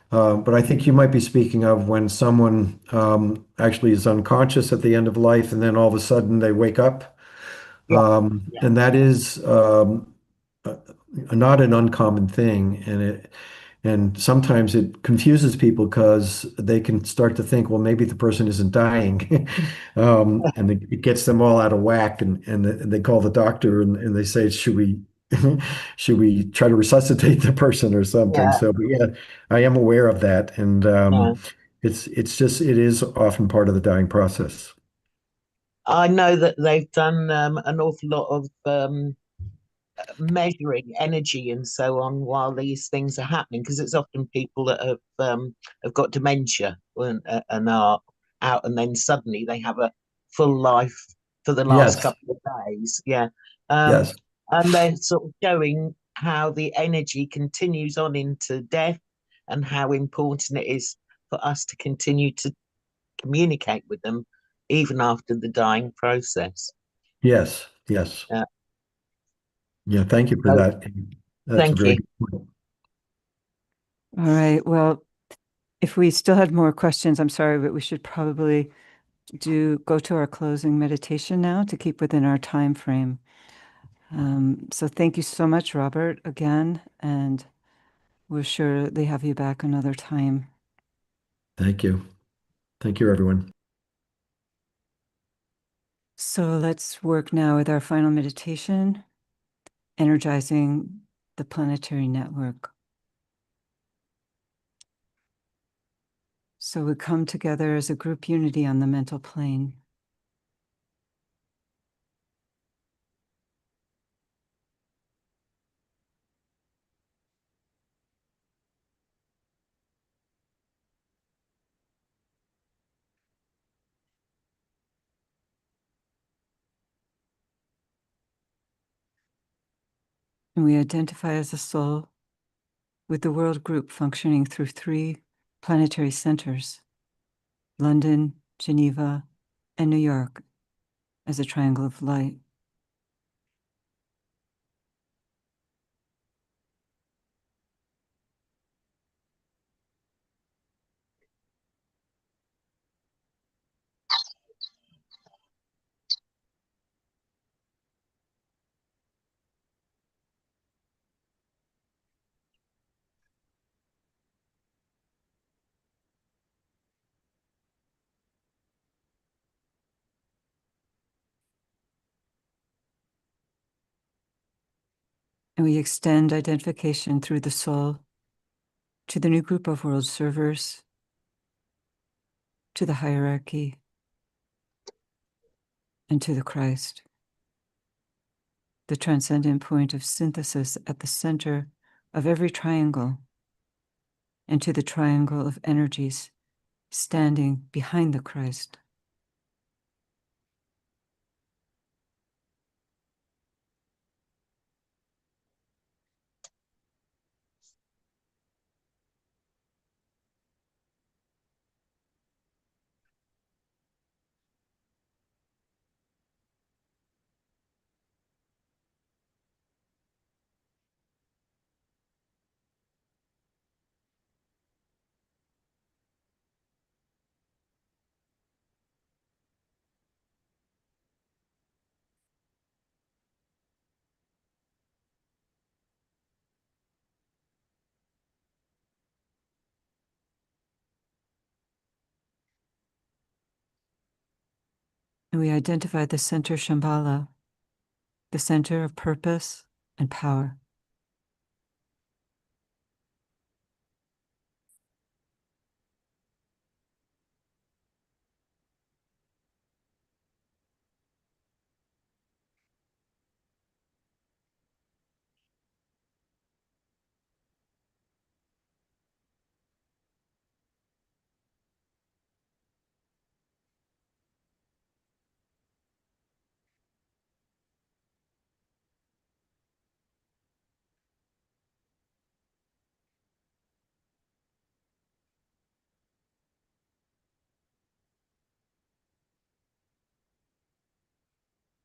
But I think you might be speaking of when someone actually is unconscious at the end of life, and then all of a sudden they wake up. Yeah, yeah, And that is uh, not an uncommon thing. And sometimes it confuses people because they can start to think, well, maybe the person isn't dying. And it gets them all out of whack. And they call the doctor and they say, should we should we try to resuscitate the person or something? Yeah, So, but yeah, I am aware of that, and yeah. it is often part of the dying process. I know that they've done an awful lot of measuring energy and so on while these things are happening, because it's often people that have got dementia and are out, and then suddenly they have a full life for the last Yes, couple of days. Yeah, um, yes, and they're sort of showing how the energy continues on into death, and how important it is for us to continue to communicate with them even after the dying process. yes, yes. Yeah. Yeah, thank you for So that. That's a thank very you. good point. All right. Well, if we still had more questions, I'm sorry, but we should probably go to our closing meditation now to keep within our time frame. So thank you so much, Robert, again, and we'll surely have you back another time. Thank you. Thank you, everyone. So let's work now with our final meditation, energizing the planetary network. So we come together as a group unity on the mental plane. And we identify as a soul with the world group functioning through 3 planetary centers, London, Geneva, and New York, as a triangle of light. And we extend identification through the soul to the new group of world servers, to the hierarchy, and to the Christ, the transcendent point of synthesis at the center of every triangle, and to the triangle of energies standing behind the Christ. And we identify the center Shambhala, the center of purpose and power.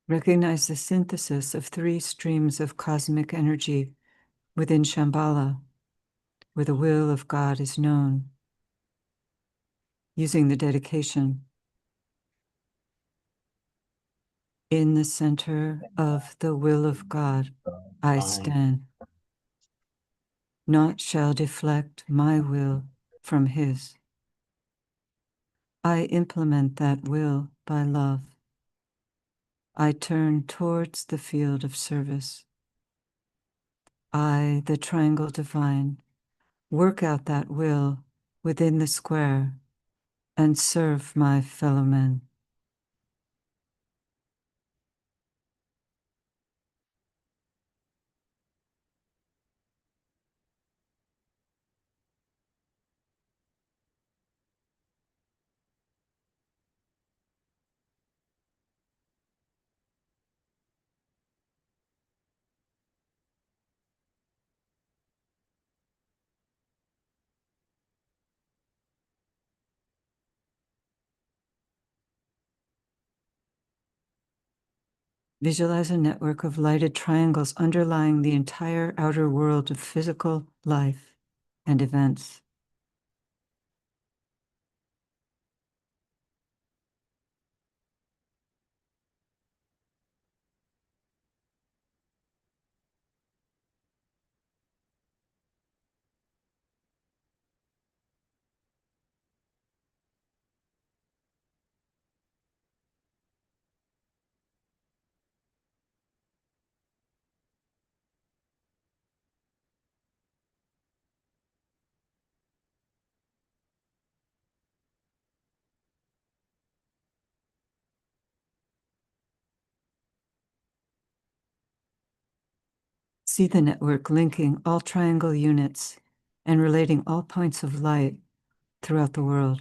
Recognize the synthesis of 3 streams of cosmic energy within Shambhala, where the will of God is known, using the dedication. In the center of the will of God, I stand. Naught shall deflect my will from his. I implement that will by love. I turn towards the field of service. I, the triangle divine, work out that will within the square and serve my fellow men. Visualize a network of lighted triangles underlying the entire outer world of physical life and events. See the network linking all triangle units and relating all points of light throughout the world.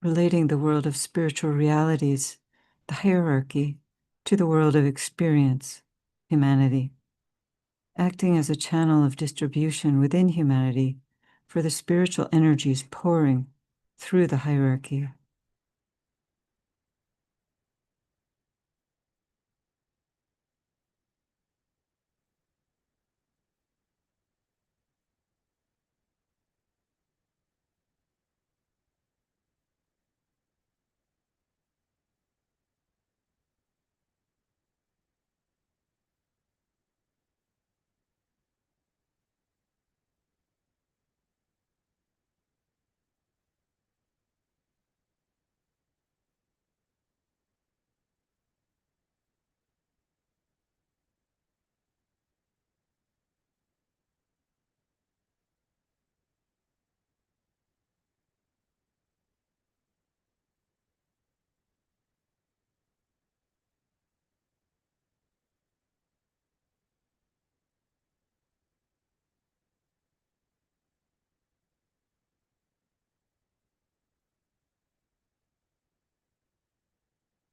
Relating the world of spiritual realities, the hierarchy, to the world of experience, humanity, acting as a channel of distribution within humanity for the spiritual energies pouring through the hierarchy.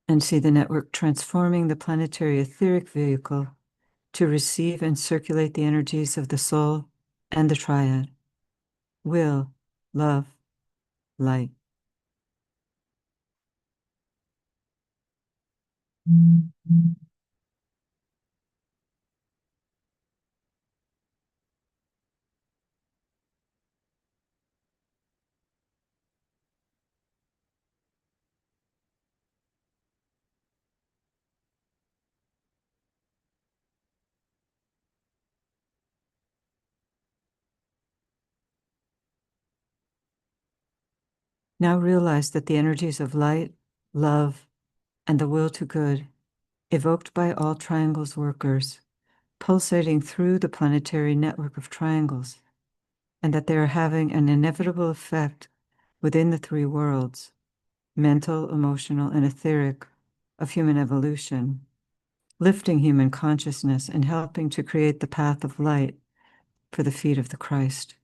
And see the network transforming the planetary etheric vehicle to receive and circulate the energies of the soul and the triad, will, love, light. Now realize that the energies of light, love, and the will to good, evoked by all triangles workers, pulsating through the planetary network of triangles, and that they are having an inevitable effect within the three worlds, mental, emotional, and etheric, of human evolution, lifting human consciousness and helping to create the path of light for the feet of the Christ.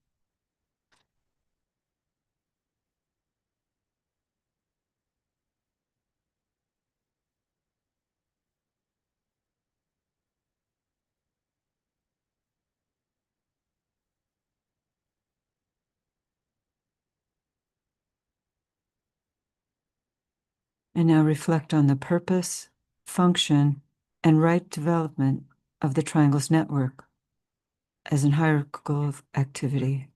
And now reflect on the purpose, function, and right development of the triangles network as an hierarchical activity.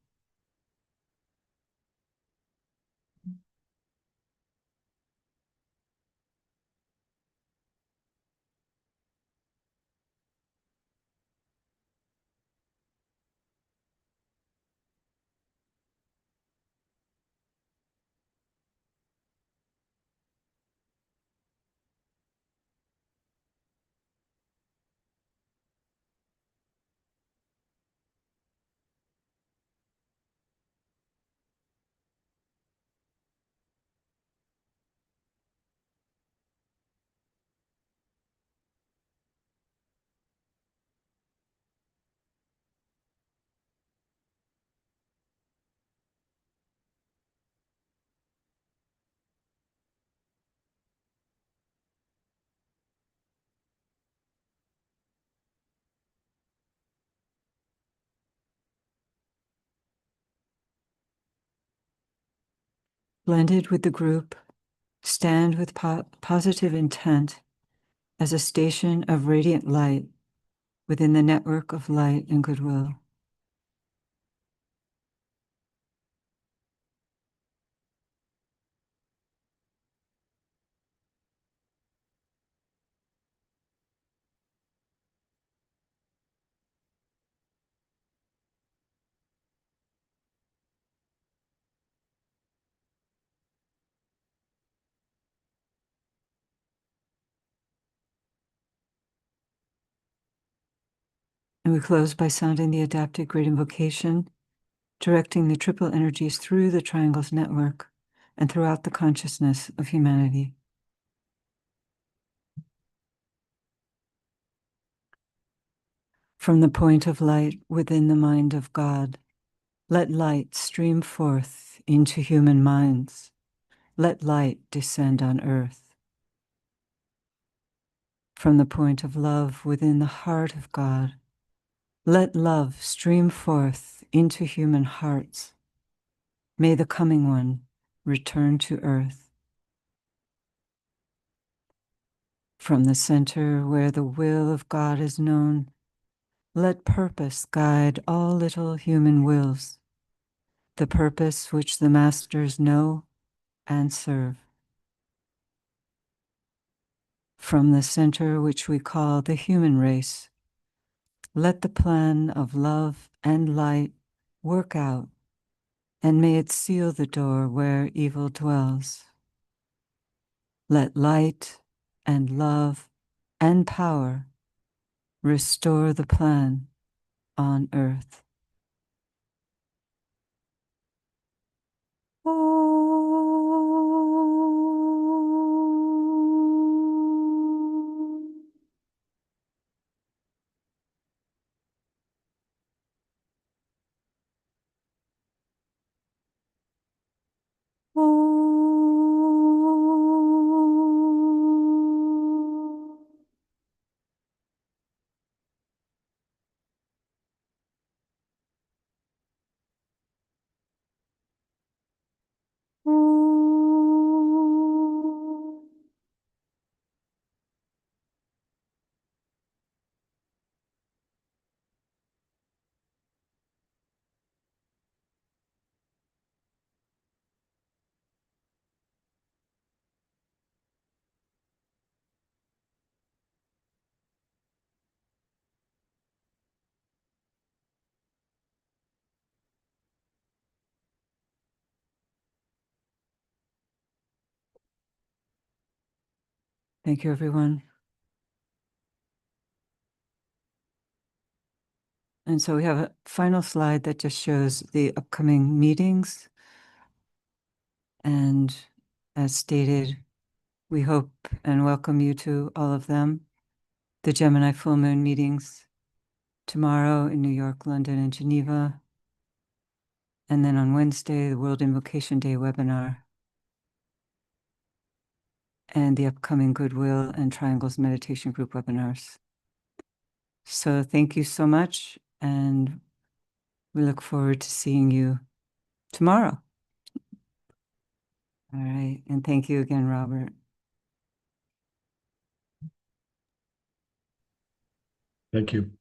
Blended with the group, stand with positive intent as a station of radiant light within the network of light and goodwill. And we close by sounding the adapted great invocation, directing the triple energies through the triangles network and throughout the consciousness of humanity. From the point of light within the mind of God, let light stream forth into human minds. Let light descend on earth. From the point of love within the heart of God, let love stream forth into human hearts. May the coming one return to earth. From the center where the will of God is known, let purpose guide all little human wills, the purpose which the masters know and serve. From the center which we call the human race, let the plan of love and light work out, and may it seal the door where evil dwells. Let light and love and power restore the plan on earth. Thank you, everyone. And so we have a final slide that just shows the upcoming meetings. And as stated, we hope and welcome you to all of them. The Gemini full moon meetings tomorrow in New York, London, and Geneva. And then on Wednesday, the World Invocation Day webinar. And the upcoming Goodwill and Triangles Meditation Group webinars. So thank you so much. And we look forward to seeing you tomorrow. All right. And thank you again, Robert. Thank you.